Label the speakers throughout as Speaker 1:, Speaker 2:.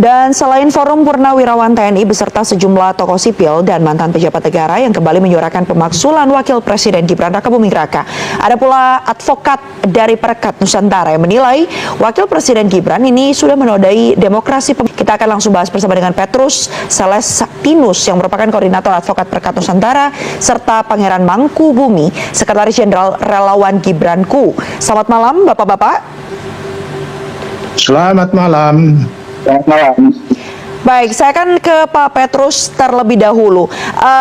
Speaker 1: Dan selain Forum Purnawirawan TNI beserta sejumlah tokoh sipil dan mantan pejabat negara yang kembali menyuarakan pemakzulan Wakil Presiden Gibran Rakabuming Raka, ada pula advokat dari Perekat Nusantara yang menilai Wakil Presiden Gibran ini sudah menodai demokrasi. Kita akan langsung bahas bersama dengan Petrus Celestinus yang merupakan koordinator advokat Perekat Nusantara serta Pangeran Mangkubumi, Sekretaris Jenderal Relawan Gibranku. Selamat malam Bapak-bapak.
Speaker 2: Selamat malam.
Speaker 3: Selamat malam.
Speaker 1: Baik, saya akan ke Pak Petrus terlebih dahulu.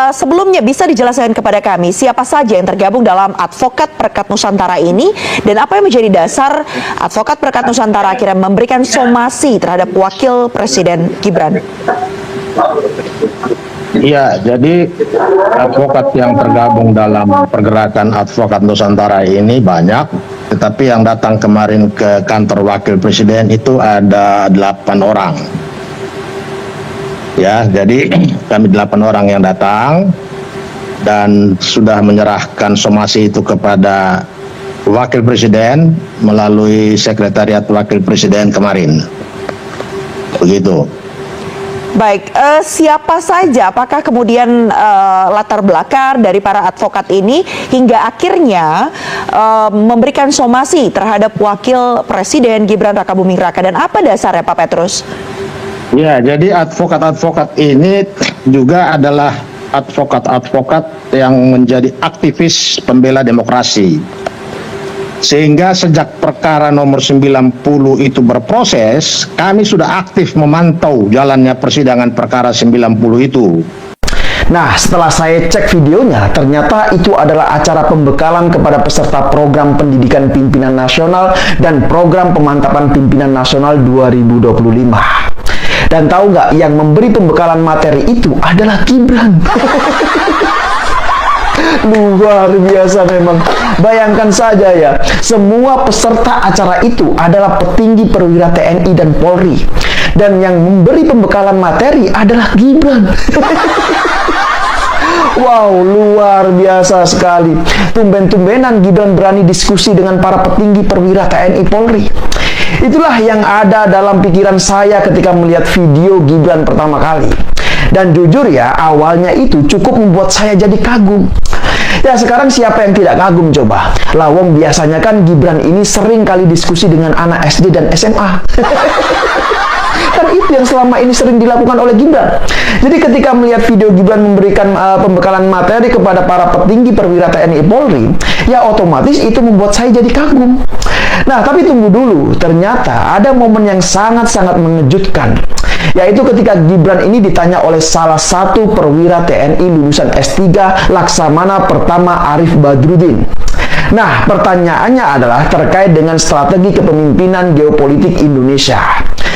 Speaker 1: Sebelumnya bisa dijelaskan kepada kami siapa saja yang tergabung dalam advokat Perekat Nusantara ini dan apa yang menjadi dasar advokat Perekat Nusantara akhirnya memberikan somasi terhadap Wakil Presiden Gibran?
Speaker 2: Ya, jadi advokat yang tergabung dalam pergerakan advokat Nusantara ini banyak, tetapi yang datang kemarin ke kantor Wakil Presiden itu ada 8 orang. Ya, jadi kami 8 orang yang datang dan sudah menyerahkan somasi itu kepada Wakil Presiden melalui Sekretariat Wakil Presiden kemarin. Begitu.
Speaker 1: Baik, siapa saja, apakah kemudian latar belakang dari para advokat ini hingga akhirnya memberikan somasi terhadap Wakil Presiden Gibran Rakabuming Raka, dan apa dasarnya Pak Petrus?
Speaker 2: Ya, jadi advokat-advokat ini juga adalah advokat-advokat yang menjadi aktivis pembela demokrasi. Sehingga sejak perkara nomor 90 itu berproses, kami sudah aktif memantau jalannya persidangan perkara 90 itu.
Speaker 4: Nah, setelah saya cek videonya, ternyata itu adalah acara pembekalan kepada peserta program pendidikan pimpinan nasional dan program pemantapan pimpinan nasional 2025. Dan tahu nggak, yang memberi pembekalan materi itu adalah Gibran. Luar biasa memang. Bayangkan saja ya, semua peserta acara itu adalah petinggi perwira TNI dan Polri. Dan yang memberi pembekalan materi adalah Gibran. Wow, luar biasa sekali. Tumben-tumbenan Gibran berani diskusi dengan para petinggi perwira TNI Polri. Itulah yang ada dalam pikiran saya ketika melihat video Gibran pertama kali. Dan jujur ya, awalnya itu cukup membuat saya jadi kagum. Ya, sekarang siapa yang tidak kagum coba? Lawong biasanya kan Gibran ini sering kali diskusi dengan anak SD dan SMA. Kan itu yang selama ini sering dilakukan oleh Gibran. Jadi ketika melihat video Gibran memberikan pembekalan materi kepada para petinggi perwira TNI Polri, ya otomatis itu membuat saya jadi kagum. Nah, tapi tunggu dulu, ternyata ada momen yang sangat-sangat mengejutkan, yaitu ketika Gibran ini ditanya oleh salah satu perwira TNI lulusan S3 Laksamana Pertama Arif Badrudin. Nah, pertanyaannya adalah terkait dengan strategi kepemimpinan geopolitik Indonesia,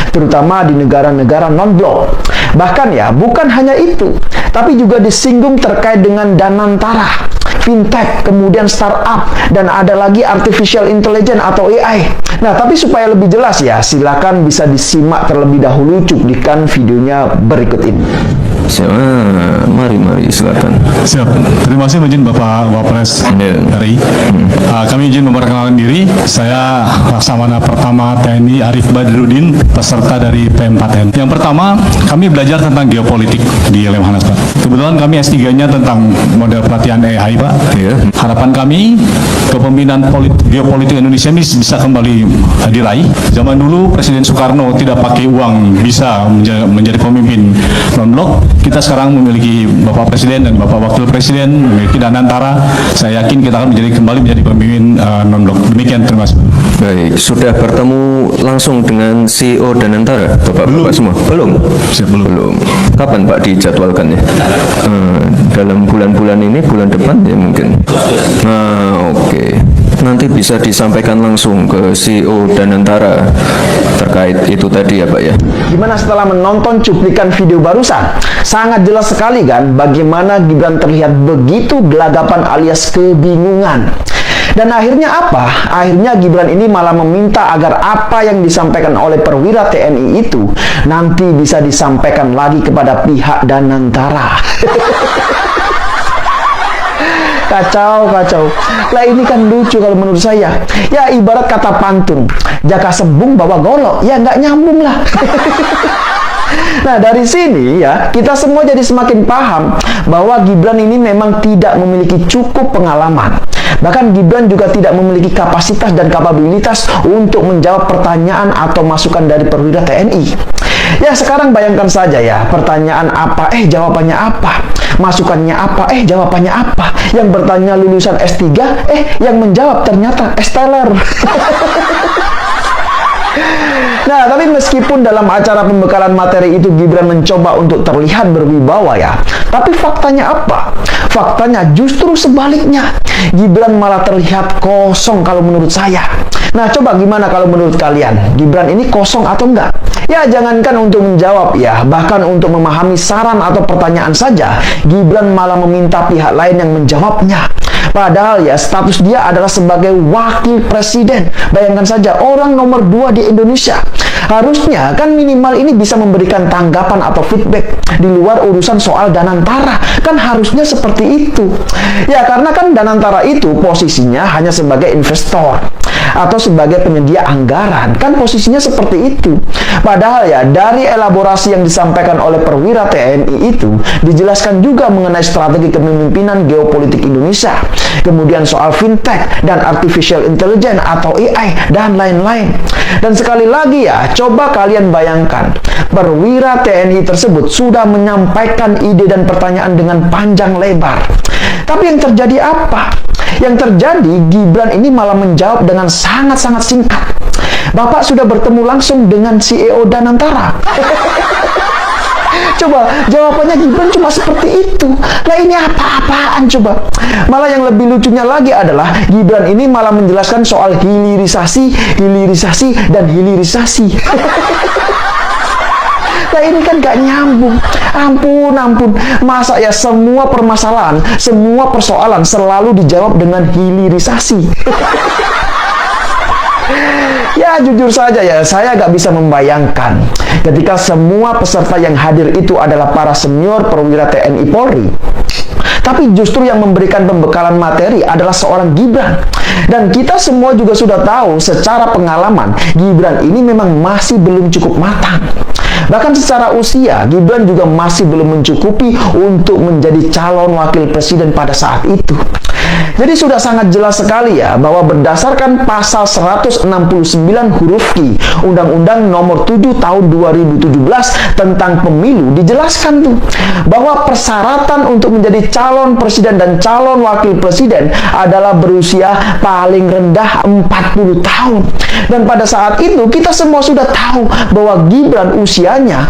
Speaker 4: terutama di negara-negara non-blok. Bahkan ya, bukan hanya itu, tapi juga disinggung terkait dengan Danantara, fintech, kemudian startup, dan ada lagi artificial intelligence atau AI. Nah, tapi supaya lebih jelas ya, silakan bisa disimak terlebih dahulu cuplikan videonya berikut ini.
Speaker 5: Mari silakan.
Speaker 6: Siap. Terima kasih izin Bapak Wapres RI. Kami izin memperkenalkan diri. Saya Laksamana Pertama TNI Arif Badrudin, peserta dari P4N. Yang pertama, kami belajar tentang geopolitik di Lemhanas, Pak. Kebetulan kami S3-nya tentang model pelatihan AI, Pak. Harapan kami, kepemimpinan geopolitik Indonesia ini bisa kembali diraih. Zaman dulu Presiden Soekarno tidak pakai uang bisa menjadi pemimpin non-blok. Kita sekarang memiliki Bapak Presiden dan Bapak Wakil Presiden, memiliki Danantara. Saya yakin kita akan kembali menjadi pemimpin non-blok. Demikian, terima kasih.
Speaker 5: Baik, sudah bertemu langsung dengan CEO Danantara, Bapak-bapak semua? Belum?
Speaker 6: Siap, belum.
Speaker 5: Kapan Pak dijadwalkan ya? Dalam bulan-bulan ini, bulan depan ya mungkin. Oke. Nanti bisa disampaikan langsung ke CEO Danantara terkait itu tadi ya Pak ya.
Speaker 4: Gimana setelah menonton cuplikan video barusan? Sangat jelas sekali kan bagaimana Gibran terlihat begitu gelagapan alias kebingungan. Dan akhirnya apa? Akhirnya Gibran ini malah meminta agar apa yang disampaikan oleh perwira TNI itu nanti bisa disampaikan lagi kepada pihak Danantara. Kacau. Lah ini kan lucu kalau menurut saya. Ya ibarat kata pantun, jaka sebung bawa golok, ya nggak nyambung lah. Nah, dari sini ya, kita semua jadi semakin paham bahwa Gibran ini memang tidak memiliki cukup pengalaman. Bahkan Gibran juga tidak memiliki kapasitas dan kapabilitas untuk menjawab pertanyaan atau masukan dari perwira TNI. Ya, sekarang bayangkan saja ya, pertanyaan apa, jawabannya apa. Masukannya apa, jawabannya apa. Yang bertanya lulusan S3, yang menjawab ternyata S-teller. Nah, tapi meskipun dalam acara pembekalan materi itu Gibran mencoba untuk terlihat berwibawa ya, tapi faktanya apa? Faktanya justru sebaliknya. Gibran malah terlihat kosong kalau menurut saya. Nah, coba gimana kalau menurut kalian? Gibran ini kosong atau enggak? Ya, jangankan untuk menjawab ya, bahkan untuk memahami saran atau pertanyaan saja, Gibran malah meminta pihak lain yang menjawabnya. Padahal ya, status dia adalah sebagai wakil presiden. Bayangkan saja, orang nomor 2 di Indonesia. Harusnya kan minimal ini bisa memberikan tanggapan atau feedback di luar urusan soal Danantara. Kan harusnya seperti itu. Ya, karena kan Danantara itu posisinya hanya sebagai investor atau sebagai penyedia anggaran. Kan posisinya seperti itu. Padahal ya, dari elaborasi yang disampaikan oleh perwira TNI itu dijelaskan juga mengenai strategi kepemimpinan geopolitik Indonesia, kemudian soal fintech dan artificial intelligence atau AI dan lain-lain. Dan sekali lagi ya, coba kalian bayangkan, perwira TNI tersebut sudah menyampaikan ide dan pertanyaan dengan panjang lebar. Tapi yang terjadi apa? Yang terjadi, Gibran ini malah menjawab dengan sangat-sangat singkat. Bapak sudah bertemu langsung dengan CEO Danantara. Coba, jawabannya Gibran cuma seperti itu. Lah, ini apa-apaan coba? Malah yang lebih lucunya lagi adalah Gibran ini malah menjelaskan soal hilirisasi, dan hilirisasi. Nah, ini kan gak nyambung. Ampun. Masa ya semua permasalahan, semua persoalan selalu dijawab dengan hilirisasi? Ya, jujur saja ya, saya gak bisa membayangkan ketika semua peserta yang hadir itu adalah para senior perwira TNI Polri, tapi justru yang memberikan pembekalan materi adalah seorang Gibran. Dan kita semua juga sudah tahu secara pengalaman, Gibran ini memang masih belum cukup matang. Bahkan secara usia, Gibran juga masih belum mencukupi untuk menjadi calon wakil presiden pada saat itu. Jadi sudah sangat jelas sekali ya, bahwa berdasarkan pasal 169 huruf Q Undang-Undang nomor 7 tahun 2017 tentang pemilu, dijelaskan tuh bahwa persyaratan untuk menjadi calon presiden dan calon wakil presiden adalah berusia paling rendah 40 tahun. Dan pada saat itu kita semua sudah tahu bahwa Gibran usianya